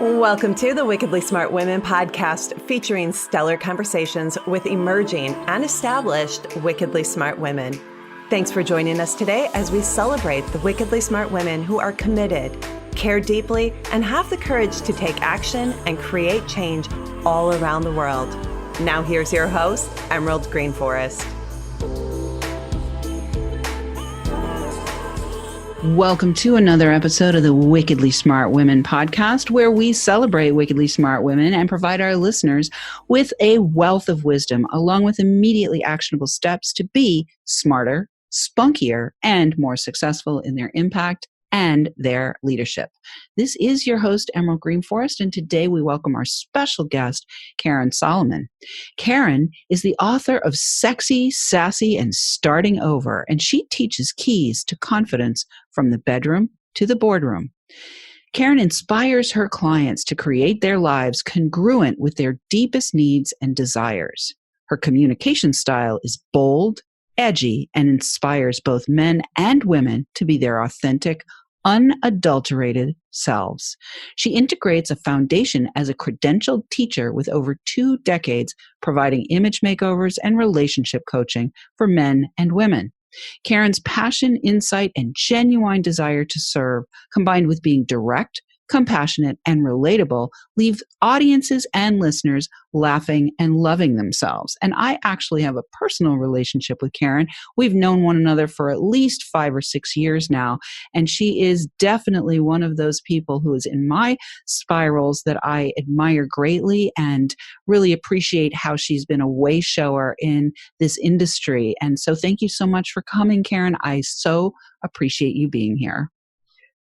Welcome to the Wickedly Smart Women podcast, featuring stellar conversations with emerging and established wickedly smart women. Thanks for joining us today as we celebrate the wickedly smart women who are committed, care deeply, and have the courage to take action and create change all around the world. Now here's your host, Emerald Greenforest. Welcome to another episode of the Wickedly Smart Women podcast, where we celebrate wickedly smart women and provide our listeners with a wealth of wisdom, along with immediately actionable steps to be smarter, spunkier, and more successful in their impact and their leadership. This is your host, Emerald Greenforest, and today we welcome our special guest, Karen Solomon. Karen is the author of Sexy, Sassy, and Starting Over, and she teaches keys to confidence from the bedroom to the boardroom. Karen inspires her clients to create their lives congruent with their deepest needs and desires. Her communication style is bold, edgy, and inspires both men and women to be their authentic, unadulterated selves. She integrates a foundation as a credentialed teacher with over 2 decades providing image makeovers and relationship coaching for men and women. Karen's passion, insight, and genuine desire to serve, combined with being direct, compassionate, and relatable, leave audiences and listeners laughing and loving themselves. And I actually have a personal relationship with Karen. We've known one another for at least 5 or 6 years now, and she is definitely one of those people who is in my spirals that I admire greatly and really appreciate how she's been a way shower in this industry. And so thank you so much for coming, Karen. I so appreciate you being here.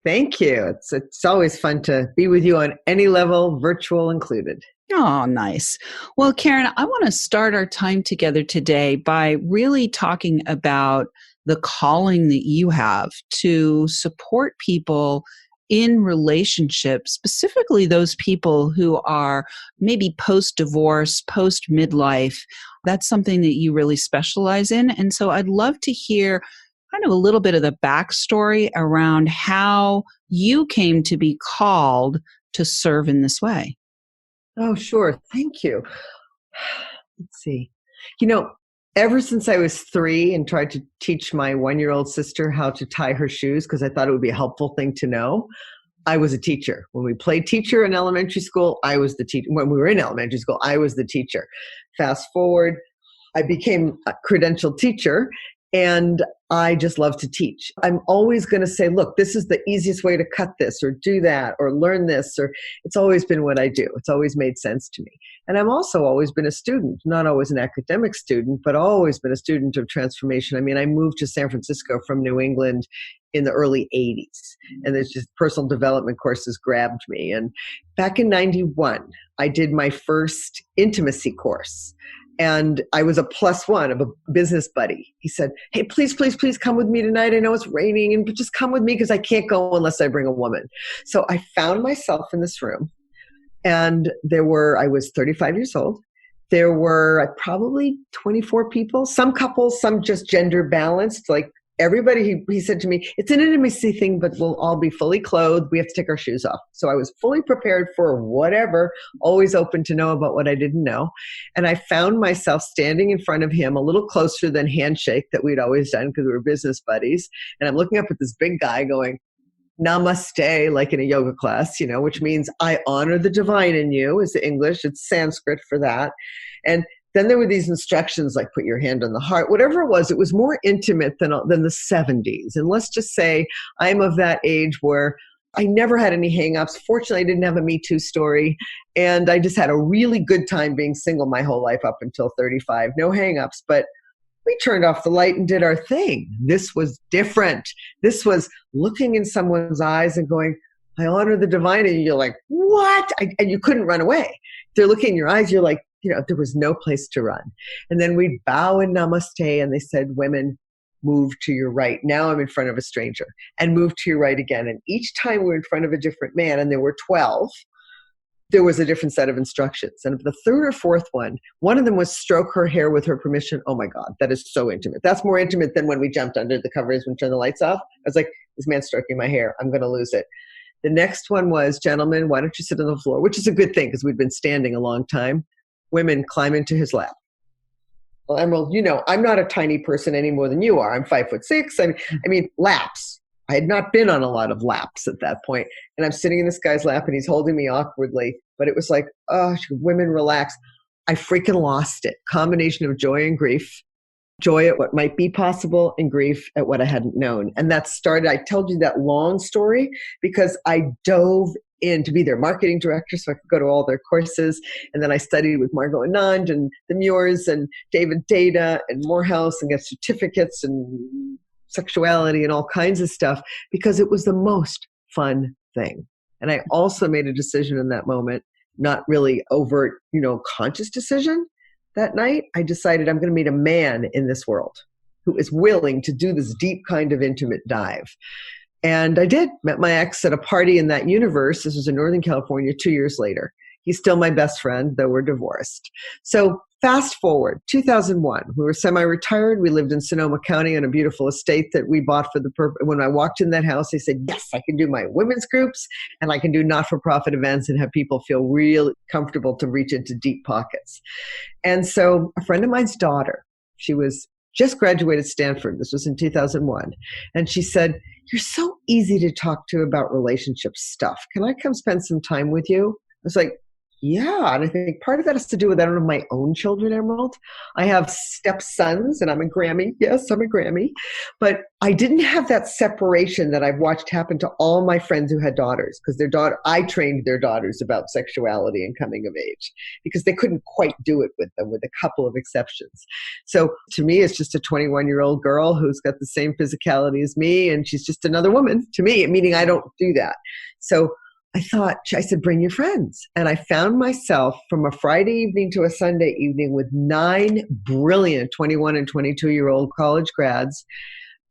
Thank you. It's always fun to be with you on any level, virtual included. Oh, nice. Well, Karen, I want to start our time together today by really talking about the calling that you have to support people in relationships, specifically those people who are maybe post-divorce, post-midlife. That's something that you really specialize in. And so I'd love to hear kind of a little bit of the backstory around how you came to be called to serve in this way. Oh, sure. Thank you. Let's see. Ever since I was 3 and tried to teach my 1-year-old sister how to tie her shoes because I thought it would be a helpful thing to know, I was a teacher. When we played teacher in elementary school, I was the teacher. When we were in elementary school, I was the teacher. Fast forward, I became a credentialed teacher. And I just love to teach. I'm always going to say, look, this is the easiest way to cut this or do that or learn this, or it's always been what I do. It's always made sense to me. And I've also always been a student, not always an academic student, but always been a student of transformation. I mean, I moved to San Francisco from New England in the early 80s, and there's just personal development courses grabbed me. And back in 91, I did my first intimacy course. And I was a +1 of a business buddy. He said, hey, please come with me tonight. I know it's raining, but just come with me because I can't go unless I bring a woman. So I found myself in this room, and I was 35 years old. There were probably 24 people, some couples, some just gender balanced, like everybody. He said to me, it's an intimacy thing, but we'll all be fully clothed. We have to take our shoes off. So I was fully prepared for whatever, always open to know about what I didn't know. And I found myself standing in front of him, a little closer than handshake that we'd always done because we were business buddies. And I'm looking up at this big guy going, namaste, like in a yoga class, which means I honor the divine in you is the English. It's Sanskrit for that. And then there were these instructions like put your hand on the heart, whatever it was more intimate than the 70s. And let's just say I'm of that age where I never had any hangups. Fortunately, I didn't have a Me Too story. And I just had a really good time being single my whole life up until 35. No hangups, but we turned off the light and did our thing. This was different. This was looking in someone's eyes and going, I honor the divine. And you're like, what? And you couldn't run away. They're looking in your eyes. You're like, there was no place to run. And then we'd bow in namaste, and they said, women, move to your right. Now I'm in front of a stranger, and move to your right again. And each time we were in front of a different man, and there were 12, there was a different set of instructions. And the third or fourth one of them was stroke her hair with her permission. Oh my God, that is so intimate. That's more intimate than when we jumped under the covers and turned the lights off. I was like, this man's stroking my hair. I'm going to lose it. The next one was, gentlemen, why don't you sit on the floor? Which is a good thing because we'd been standing a long time. Women, climb into his lap. Well, Emerald, I'm not a tiny person any more than you are. I'm 5'6". I mean, laps. I had not been on a lot of laps at that point. And I'm sitting in this guy's lap and he's holding me awkwardly. But it was like, oh, women, relax. I freaking lost it. Combination of joy and grief. Joy at what might be possible and grief at what I hadn't known. And that started, I told you that long story because I dove in to be their marketing director so I could go to all their courses. And then I studied with Margot Anand and the Muirs and David Data and Morehouse and got certificates and sexuality and all kinds of stuff because it was the most fun thing. And I also made a decision in that moment, not really overt, conscious decision. That night, I decided I'm going to meet a man in this world who is willing to do this deep kind of intimate dive. And I did. Met my ex at a party in that universe. This was in Northern California 2 years later. He's still my best friend, though we're divorced. So fast forward, 2001. We were semi-retired. We lived in Sonoma County on a beautiful estate that we bought for the purpose. When I walked in that house, I said, yes, I can do my women's groups and I can do not-for-profit events and have people feel real comfortable to reach into deep pockets. And so a friend of mine's daughter, she was just graduated Stanford. This was in 2001. And she said, you're so easy to talk to about relationship stuff. Can I come spend some time with you? I was like, yeah. And I think part of that has to do with, I don't have my own children, Emerald. I have stepsons and I'm a Grammy. Yes, I'm a Grammy. But I didn't have that separation that I've watched happen to all my friends who had daughters because I trained their daughters about sexuality and coming of age because they couldn't quite do it with them with a couple of exceptions. So to me, it's just a 21-year-old girl who's got the same physicality as me and she's just another woman to me, meaning I don't do that. So I said, bring your friends. And I found myself from a Friday evening to a Sunday evening with 9 brilliant 21 and 22-year-old college grads.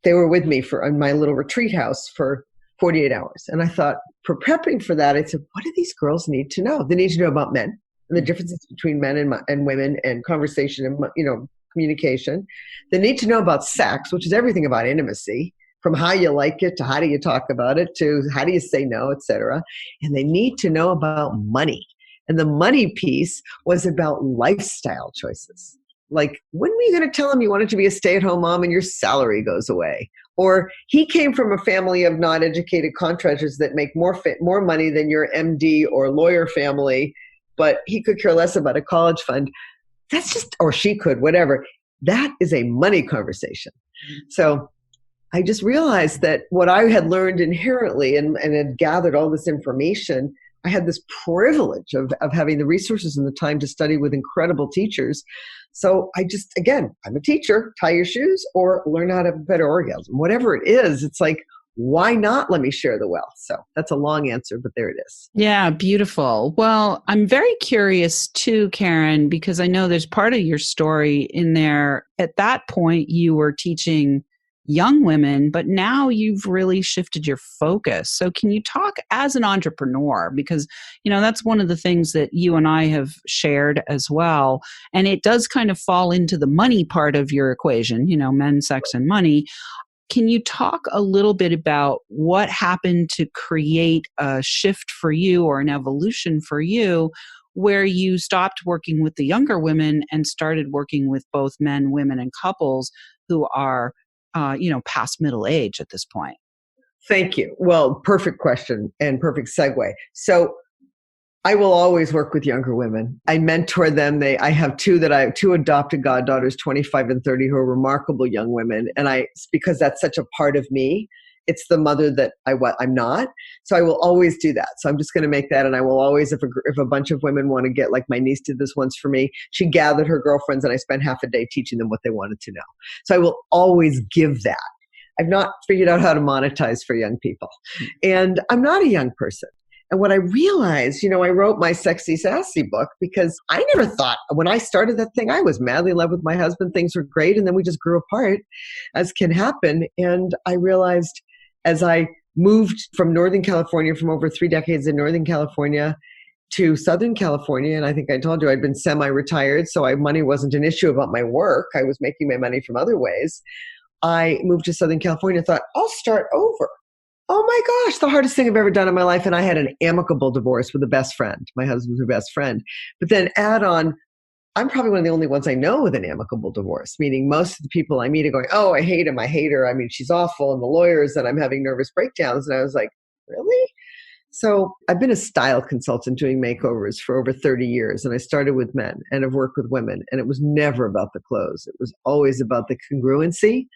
They were with me in my little retreat house for 48 hours. And I thought, for prepping for that, I said, what do these girls need to know? They need to know about men and the differences between men and women and conversation and, communication. They need to know about sex, which is everything about intimacy. From how you like it to how do you talk about it to how do you say no, et cetera. And they need to know about money. And the money piece was about lifestyle choices. Like, when were you going to tell him you wanted to be a stay-at-home mom and your salary goes away? Or he came from a family of non-educated contractors that make more money than your MD or lawyer family, but he could care less about a college fund. That's just, or she could, whatever. That is a money conversation. So I just realized that what I had learned inherently and had gathered all this information, I had this privilege of having the resources and the time to study with incredible teachers. So I just, again, I'm a teacher, tie your shoes or learn how to have a better orgasm. Whatever it is, it's like, why not let me share the wealth? So that's a long answer, but there it is. Yeah, beautiful. Well, I'm very curious too, Karen, because I know there's part of your story in there. At that point, you were teaching young women, but now you've really shifted your focus. So can you talk as an entrepreneur? Because, that's one of the things that you and I have shared as well. And it does kind of fall into the money part of your equation, men, sex, and money. Can you talk a little bit about what happened to create a shift for you or an evolution for you where you stopped working with the younger women and started working with both men, women, and couples who are past middle age at this point? Thank you. Well, perfect question and perfect segue. So I will always work with younger women. I mentor them. I have two adopted goddaughters, 25 and 30, who are remarkable young women. And because that's such a part of me, it's the mother that I'm not. So I will always do that. So I'm just going to make that. And I will always, if a bunch of women want to get, like my niece did this once for me, she gathered her girlfriends and I spent half a day teaching them what they wanted to know. So I will always give that. I've not figured out how to monetize for young people. And I'm not a young person. And what I realized, I wrote my Sexy Sassy book because I never thought, when I started that thing, I was madly in love with my husband. Things were great. And then we just grew apart, as can happen. And I realized as I moved from Northern California, from over 3 decades in Northern California to Southern California, and I think I told you I'd been semi-retired, so money wasn't an issue about my work. I was making my money from other ways. I moved to Southern California and thought, I'll start over. Oh my gosh, the hardest thing I've ever done in my life. And I had an amicable divorce with a best friend. My husband's her best friend. But then add on, I'm probably one of the only ones I know with an amicable divorce, meaning most of the people I meet are going, oh, I hate him. I hate her. I mean, she's awful. And the lawyers, and I'm having nervous breakdowns. And I was like, really? So I've been a style consultant doing makeovers for over 30 years. And I started with men and have worked with women. And it was never about the clothes. It was always about the congruency.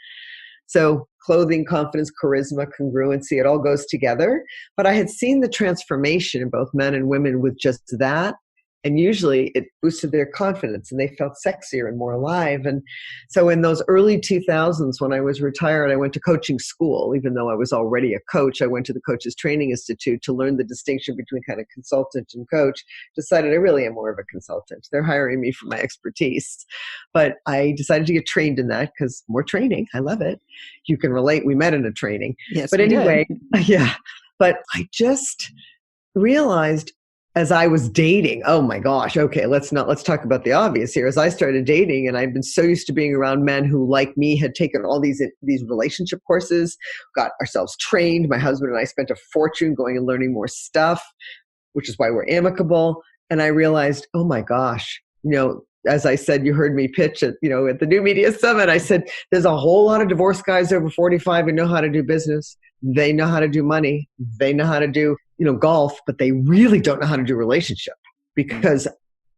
So clothing, confidence, charisma, congruency, it all goes together. But I had seen the transformation in both men and women with just that. And usually it boosted their confidence and they felt sexier and more alive. And so in those early 2000s, when I was retired, I went to coaching school. Even though I was already a coach, I went to the Coaches Training Institute to learn the distinction between kind of consultant and coach. Decided I really am more of a consultant. They're hiring me for my expertise. But I decided to get trained in that because more training. I love it. You can relate. We met in a training. Yes, but anyway, yeah. But I just realized as I was dating, oh my gosh, okay, let's talk about the obvious here. As I started dating, and I'd been so used to being around men who, like me, had taken all these relationship courses, got ourselves trained. My husband and I spent a fortune going and learning more stuff, which is why we're amicable. And I realized, oh my gosh, as I said, you heard me pitch at the New Media Summit. I said, there's a whole lot of divorced guys over 45 who know how to do business. They know how to do money. They know how to do golf, but they really don't know how to do relationship because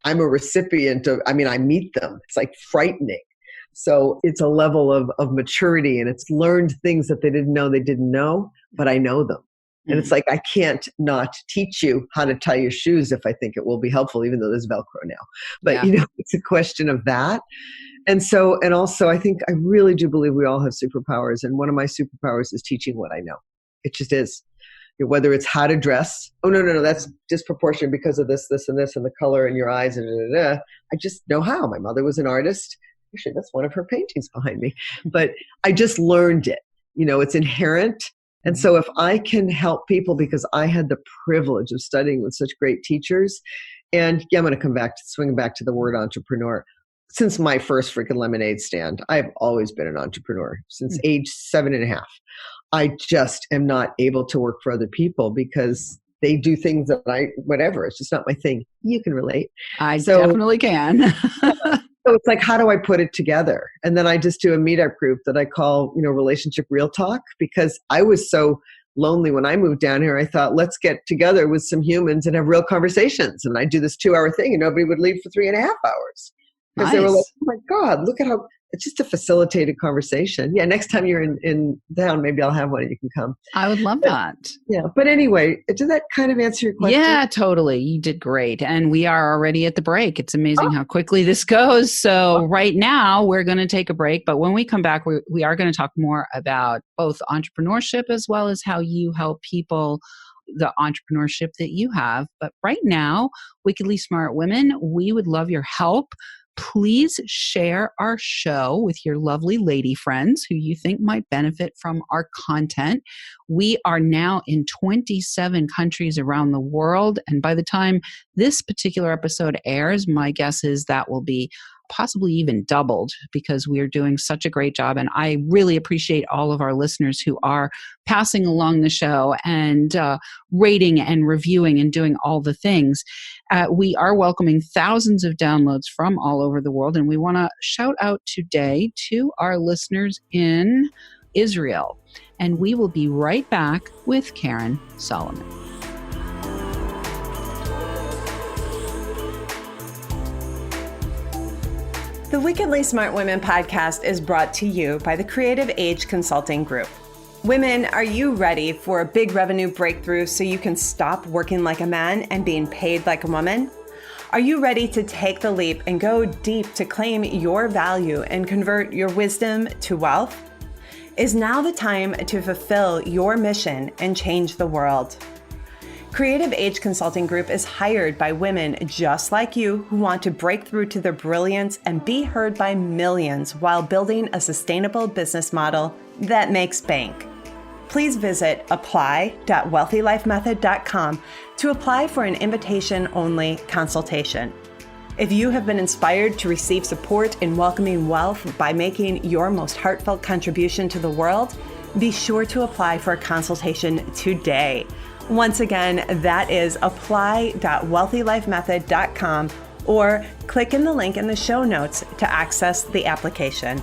I'm a recipient of, I meet them. It's like frightening. So it's a level of maturity, and it's learned things that they didn't know, but I know them. And it's like, I can't not teach you how to tie your shoes if I think it will be helpful, even though there's Velcro now. But, it's a question of that. And also, I think I really do believe we all have superpowers. And one of my superpowers is teaching what I know. It just is. Whether it's how to dress. Oh, no, that's disproportionate because of this, and this, and the color in your eyes. And I just know how. My mother was an artist. Actually, that's one of her paintings behind me. But I just learned it. It's inherent. And so if I can help people, because I had the privilege of studying with such great teachers, and I'm going to swing back to the word entrepreneur. Since my first freaking lemonade stand, I've always been an entrepreneur since age 7.5. I just am not able to work for other people because they do things that whatever. It's just not my thing. You can relate. I definitely can. So it's like, how do I put it together? And then I just do a meetup group that I call, Relationship Real Talk, because I was so lonely when I moved down here. I thought, let's get together with some humans and have real conversations. And I do this 2-hour thing and nobody would leave for 3.5 hours. Because they were like, oh my God, look at how it's just a facilitated conversation. Yeah, next time you're in town, maybe I'll have one and you can come. I would love that. Yeah, but anyway, did that kind of answer your question? Yeah, totally. You did great. And we are already at the break. It's amazing how quickly this goes. So right now we're going to take a break. But when we come back, we are going to talk more about both entrepreneurship as well as how you help people, the entrepreneurship that you have. But right now, Wickedly Smart Women, we would love your help. Please share our show with your lovely lady friends who you think might benefit from our content. We are now in 27 countries around the world. And by the time this particular episode airs, my guess is that will be possibly even doubled because we are doing such a great job. And I really appreciate all of our listeners who are passing along the show and rating and reviewing and doing all the things. We are welcoming thousands of downloads from all over the world. And we want to shout out today to our listeners in Israel. And we will be right back with Karen Solomon. The Wickedly Smart Women podcast is brought to you by the Creative Age Consulting Group. Women, are you ready for a big revenue breakthrough so you can stop working like a man and being paid like a woman? Are you ready to take the leap and go deep to claim your value and convert your wisdom to wealth? Is now the time to fulfill your mission and change the world? Creative Age Consulting Group is hired by women just like you who want to break through to their brilliance and be heard by millions while building a sustainable business model that makes bank. Please visit apply.wealthylifemethod.com to apply for an invitation-only consultation. If you have been inspired to receive support in welcoming wealth by making your most heartfelt contribution to the world, Be sure to apply for a consultation today. Once again, that is apply.wealthylifemethod.com, or click in the link in the show notes to access the application.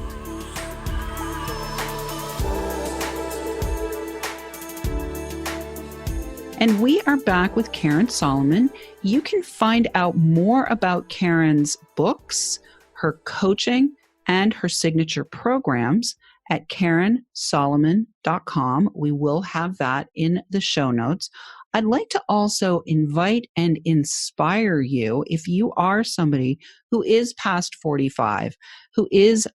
And we are back with Karen Solomon. You can find out more about Karen's books, her coaching, and her signature programs at KarenSolomon.com. We will have that in the show notes. I'd like to also invite and inspire you, if you are somebody who is past 45, who is,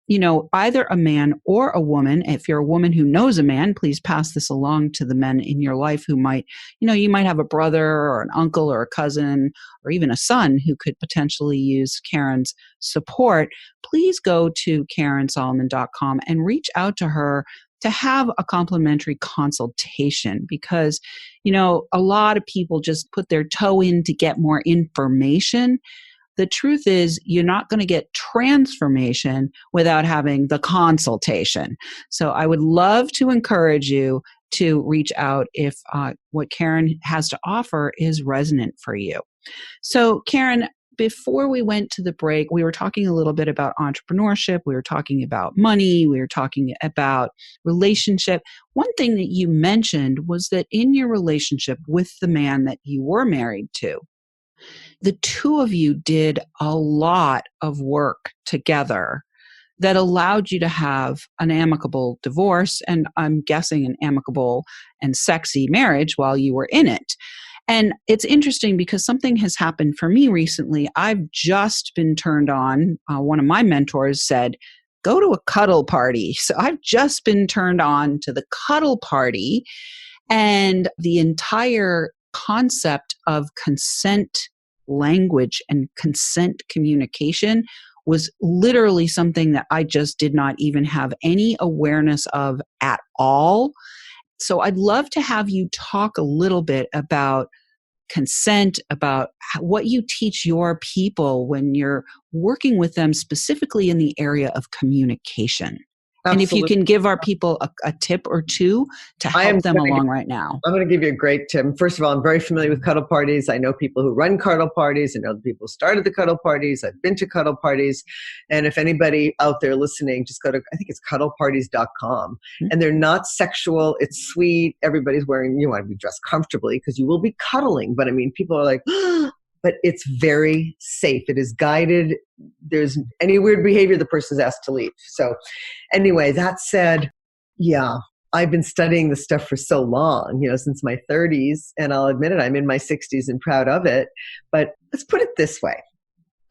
either a man or a woman. If you're a woman who knows a man, please pass this along to the men in your life who might, you might have a brother or an uncle or a cousin or even a son who could potentially use Karen's support. Please go to KarenSolomon.com and reach out to her to have a complimentary consultation, because, a lot of people just put their toe in to get more information. The truth is, you're not going to get transformation without having the consultation. So I would love to encourage you to reach out if what Karen has to offer is resonant for you. So Karen, before we went to the break, we were talking a little bit about entrepreneurship. We were talking about money. We were talking about relationship. One thing that you mentioned was that in your relationship with the man that you were married to, the two of you did a lot of work together that allowed you to have an amicable divorce, and I'm guessing an amicable and sexy marriage while you were in it. And it's interesting because something has happened for me recently. I've just been turned on. One of my mentors said, go to a cuddle party. So I've just been turned on to the cuddle party, and the entire concept of consent language and consent communication was literally something that I just did not even have any awareness of at all. So I'd love to have you talk a little bit about consent, about what you teach your people when you're working with them, specifically in the area of communication. Absolutely. And if you can give our people a tip or two to help them along right now. I'm going to give you a great tip. First of all, I'm very familiar with cuddle parties. I know people who run cuddle parties. I know the people who started the cuddle parties. I've been to cuddle parties. And if anybody out there listening, just go to, I think it's cuddleparties.com. Mm-hmm. And they're not sexual. It's sweet. Everybody's wearing, you want to be dressed comfortably because you will be cuddling. But I mean, people are like, but it's very safe. It is guided. There's any weird behavior, the person's asked to leave. So anyway, that said, yeah, I've been studying this stuff for so long, since my 30s, and I'll admit it, I'm in my 60s and proud of it. But let's put it this way.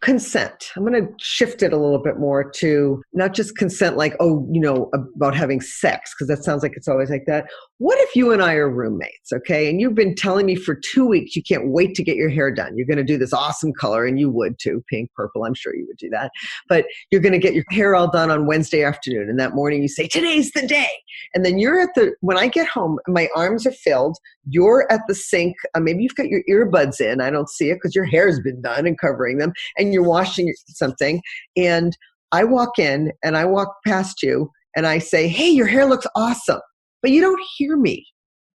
Consent. I'm going to shift it a little bit more to not just consent like, about having sex, because that sounds like it's always like that. What if you and I are roommates, okay? And you've been telling me for 2 weeks you can't wait to get your hair done. You're going to do this awesome color, and you would too, pink, purple, I'm sure you would do that. But you're going to get your hair all done on Wednesday afternoon, and that morning you say, today's the day. And then when I get home, my arms are filled, you're at the sink, maybe you've got your earbuds in, I don't see it because your hair's been done and covering them, and you're washing something, and I walk in and I walk past you and I say, hey, your hair looks awesome. But you don't hear me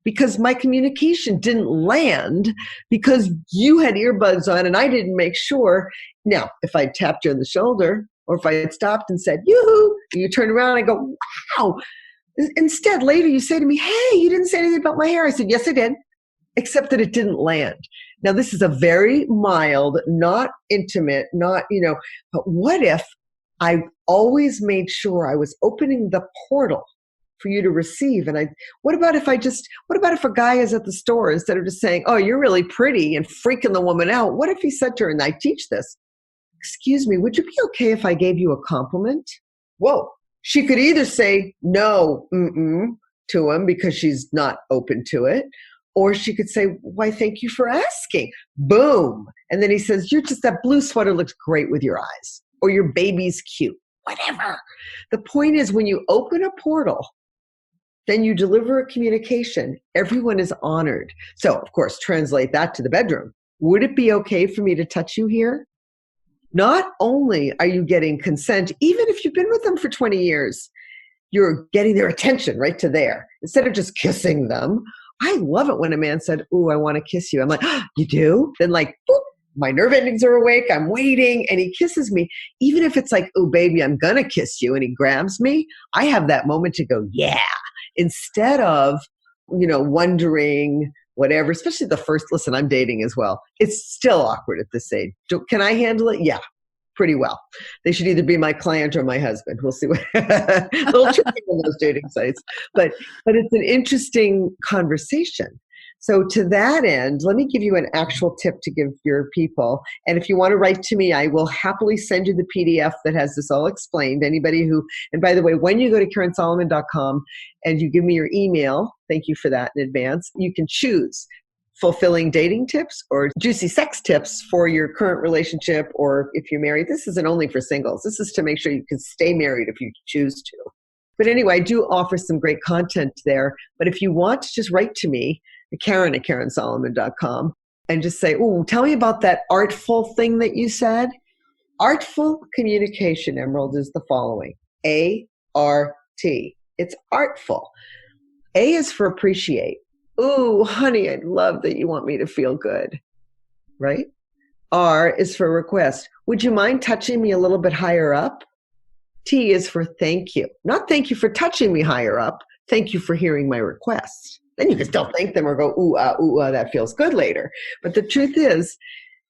because my communication didn't land because you had earbuds on and I didn't make sure. Now, if I tapped you on the shoulder or if I had stopped and said, yoo-hoo, and you turn around and I go, wow. Instead, later you say to me, hey, you didn't say anything about my hair. I said, yes, I did, except that it didn't land. Now, this is a very mild, not intimate, not, but what if I always made sure I was opening the portal for you to receive? And what about if a guy is at the store, instead of just saying, oh, you're really pretty and freaking the woman out, what if he said to her, and I teach this, excuse me, would you be okay if I gave you a compliment? Whoa. She could either say no, to him because she's not open to it, or she could say, why, thank you for asking. Boom. And then he says, that blue sweater looks great with your eyes, or your baby's cute, whatever. The point is, when you open a portal, then you deliver a communication. Everyone is honored. So, of course, translate that to the bedroom. Would it be okay for me to touch you here? Not only are you getting consent, even if you've been with them for 20 years, you're getting their attention right to there instead of just kissing them. I love it when a man said, "Ooh, I want to kiss you." I'm like, oh, "You do?" Then like, boop, my nerve endings are awake. I'm waiting, and he kisses me. Even if it's like, "Oh, baby, I'm gonna kiss you," and he grabs me, I have that moment to go, "Yeah," instead of, wondering whatever. Especially the first. Listen, I'm dating as well. It's still awkward at this age. Can I handle it? Yeah. Pretty well. They should either be my client or my husband. We'll see what a little tricky on those dating sites. But it's an interesting conversation. So to that end, let me give you an actual tip to give your people. And if you want to write to me, I will happily send you the PDF that has this all explained. Anybody who, and by the way, when you go to KarenSolomon.com and you give me your email, thank you for that in advance, you can choose fulfilling dating tips or juicy sex tips for your current relationship, or if you're married. This isn't only for singles. This is to make sure you can stay married if you choose to. But anyway, I do offer some great content there. But if you want to just write to me, Karen at KarenSolomon.com, and just say, "Oh, tell me about that artful thing that you said." Artful communication, Emerald, is the following. A-R-T. It's artful. A is for appreciate. "Ooh, honey, I love that you want me to feel good," right? R is for request. "Would you mind touching me a little bit higher up?" T is for thank you. Not thank you for touching me higher up. Thank you for hearing my request. Then you can still thank them or go, ooh, that feels good later. But the truth is,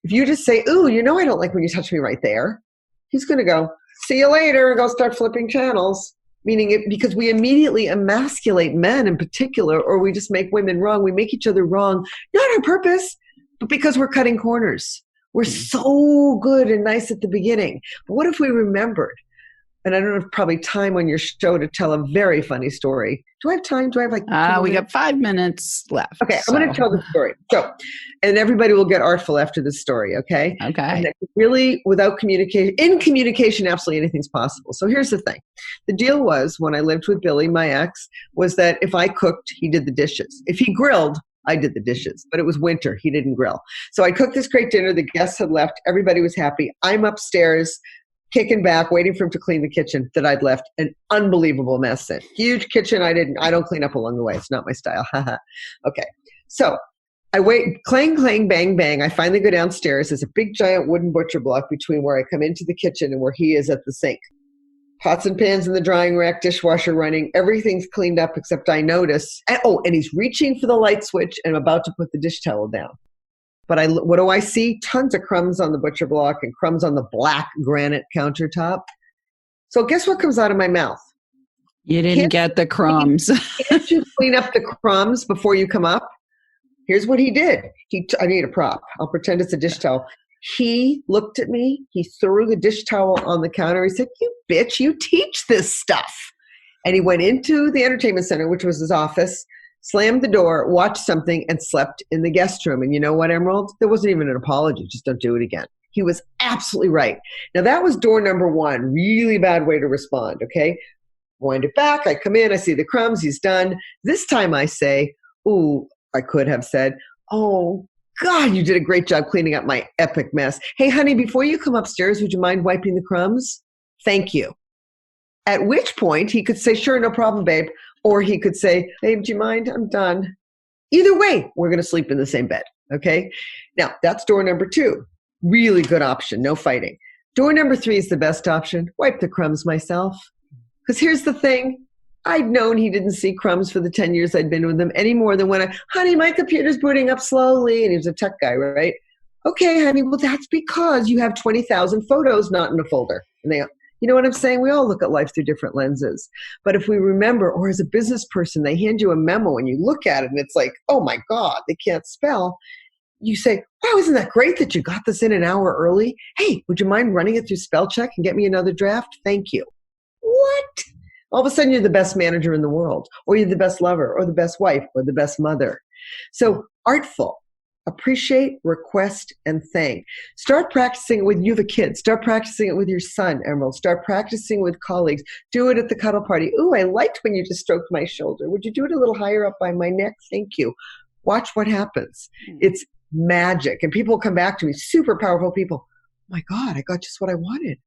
if you just say, "Ooh, I don't like when you touch me right there," he's going to go, "See you later," and go start flipping channels. Meaning it, because we immediately emasculate men in particular, or we just make women wrong. We make each other wrong, not on purpose, but because we're cutting corners. We're so good and nice at the beginning. But what if we remembered? And I don't have probably time on your show to tell a very funny story. Do I have time? Do I have like we got 5 minutes left. Okay, I'm going to tell the story. So, and everybody will get artful after this story, okay? Okay. And really, without communication, in communication, absolutely anything's possible. So here's the thing. The deal was, when I lived with Billy, my ex, was that if I cooked, he did the dishes. If he grilled, I did the dishes. But it was winter. He didn't grill. So I cooked this great dinner. The guests had left. Everybody was happy. I'm upstairs, kicking back, waiting for him to clean the kitchen that I'd left an unbelievable mess in. Huge kitchen. I don't clean up along the way. It's not my style. Okay. So I wait, clang, clang, bang, bang. I finally go downstairs. There's a big giant wooden butcher block between where I come into the kitchen and where he is at the sink. Pots and pans in the drying rack, dishwasher running. Everything's cleaned up except I notice. And he's reaching for the light switch and I'm about to put the dish towel down. But what do I see? Tons of crumbs on the butcher block and crumbs on the black granite countertop. So guess what comes out of my mouth? You didn't get the crumbs. Can't you clean up the crumbs before you come up? Here's what he did. I need a prop. I'll pretend it's a dish towel. He looked at me. He threw the dish towel on the counter. He said, "You bitch, you teach this stuff." And he went into the entertainment center, which was his office, slammed the door, watched something, and slept in the guest room. And you know what, Emerald? There wasn't even an apology. Just don't do it again. He was absolutely right. Now, that was door number one. Really bad way to respond, okay? Wind it back. I come in. I see the crumbs. He's done. This time I say, "Ooh," I could have said, "Oh, God, you did a great job cleaning up my epic mess. Hey, honey, before you come upstairs, would you mind wiping the crumbs? Thank you." At which point he could say, "Sure, no problem, babe." Or he could say, "Babe, do you mind? I'm done." Either way, we're going to sleep in the same bed. Okay. Now that's door number two. Really good option. No fighting. Door number three is the best option. Wipe the crumbs myself. Because here's the thing. I'd known he didn't see crumbs for the 10 years I'd been with him any more than when "Honey, my computer's booting up slowly." And he was a tech guy, right? "Okay, honey, well, that's because you have 20,000 photos not in a folder." And you know what I'm saying? We all look at life through different lenses. But if we remember, or as a business person, they hand you a memo and you look at it and it's like, "Oh my God, they can't spell." You say, "Wow, isn't that great that you got this in an hour early? Hey, would you mind running it through spell check and get me another draft? Thank you." What? All of a sudden you're the best manager in the world, or you're the best lover, or the best wife, or the best mother. So artful. Appreciate, request, and thank. Start practicing it with, you have a kid. Start practicing it with your son, Emerald. Start practicing with colleagues. Do it at the cuddle party. "Ooh, I liked when you just stroked my shoulder. Would you do it a little higher up by my neck? Thank you." Watch what happens. It's magic. And people come back to me, super powerful people. "Oh my God, I got just what I wanted.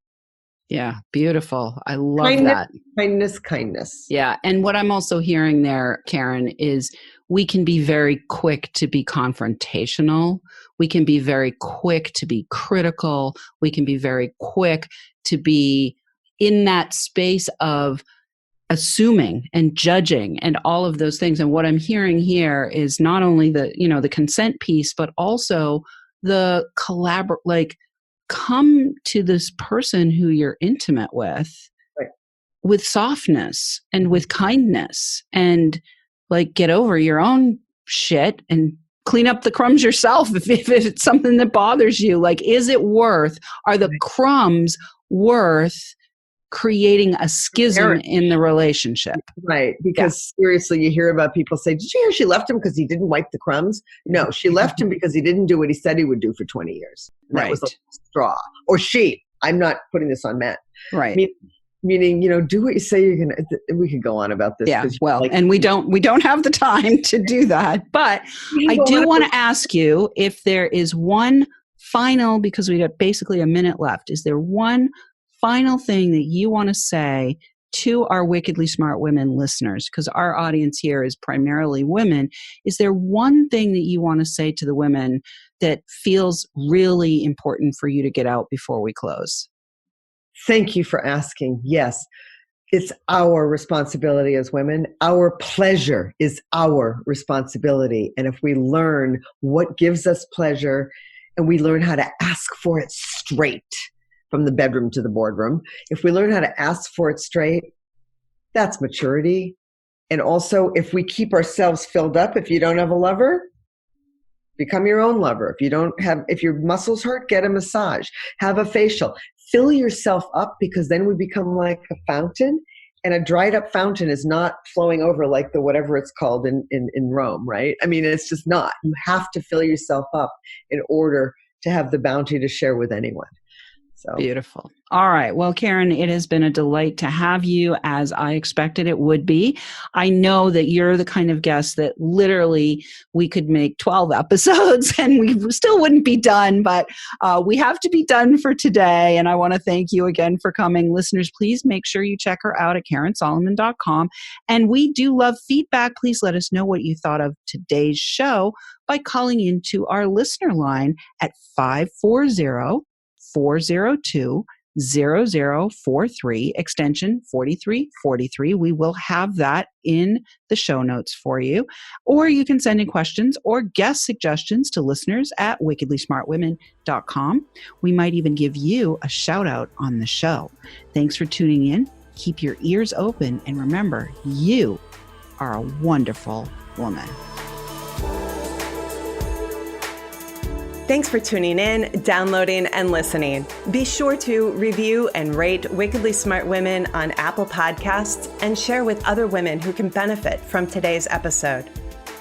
Yeah. Beautiful. I love Kindness, that. kindness. Yeah. And what I'm also hearing there, Karen, is we can be very quick to be confrontational. We can be very quick to be critical. We can be very quick to be in that space of assuming and judging and all of those things. And what I'm hearing here is not only the consent piece, but also the come to this person who you're intimate with, right, with softness and with kindness, and get over your own shit and clean up the crumbs yourself if it's something that bothers you. Are the crumbs worth creating a schism in the relationship? Right. Because seriously, you hear about people say, did you hear she left him because he didn't wipe the crumbs? No, she left him because he didn't do what he said he would do for 20 years. And that was a straw. Or I'm not putting this on men. Right. Meaning, do what you say you're going to. We could go on about this. Yeah. Well, and we don't have the time to do that. But I do want to ask you if there is one final, because we got basically a minute left. Is there one final thing that you want to say to our Wickedly Smart Women listeners? Because our audience here is primarily women. Is there one thing that you want to say to the women that feels really important for you to get out before we close? Thank you for asking. Yes, it's our responsibility as women. Our pleasure is our responsibility. And if we learn what gives us pleasure and we learn how to ask for it straight, from the bedroom to the boardroom, if we learn how to ask for it straight, that's maturity. And also, if we keep ourselves filled up, if you don't have a lover, become your own lover. If your muscles hurt, get a massage, have a facial, fill yourself up, because then we become like a fountain. And a dried up fountain is not flowing over like the whatever it's called in Rome, right? I mean, it's just not. You have to fill yourself up in order to have the bounty to share with anyone. So. Beautiful. All right. Well, Karen, it has been a delight to have you, as I expected it would be. I know that you're the kind of guest that literally we could make 12 episodes and we still wouldn't be done, but we have to be done for today. And I want to thank you again for coming. Listeners, please make sure you check her out at KarenSolomon.com. And we do love feedback. Please let us know what you thought of today's show by calling into our listener line at 540-402-0043, extension 4343. We will have that in the show notes for you. Or you can send in questions or guest suggestions to listeners at wickedlysmartwomen.com. We might even give you a shout out on the show. Thanks for tuning in. Keep your ears open, and remember, you are a wonderful woman. Thanks for tuning in, downloading, and listening. Be sure to review and rate Wickedly Smart Women on Apple Podcasts and share with other women who can benefit from today's episode.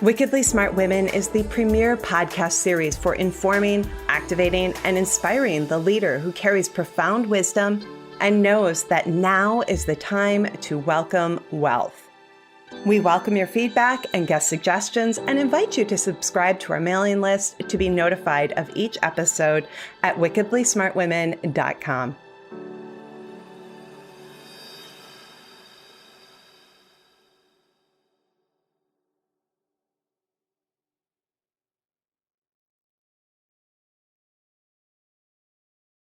Wickedly Smart Women is the premier podcast series for informing, activating, and inspiring the leader who carries profound wisdom and knows that now is the time to welcome wealth. We welcome your feedback and guest suggestions and invite you to subscribe to our mailing list to be notified of each episode at wickedlysmartwomen.com.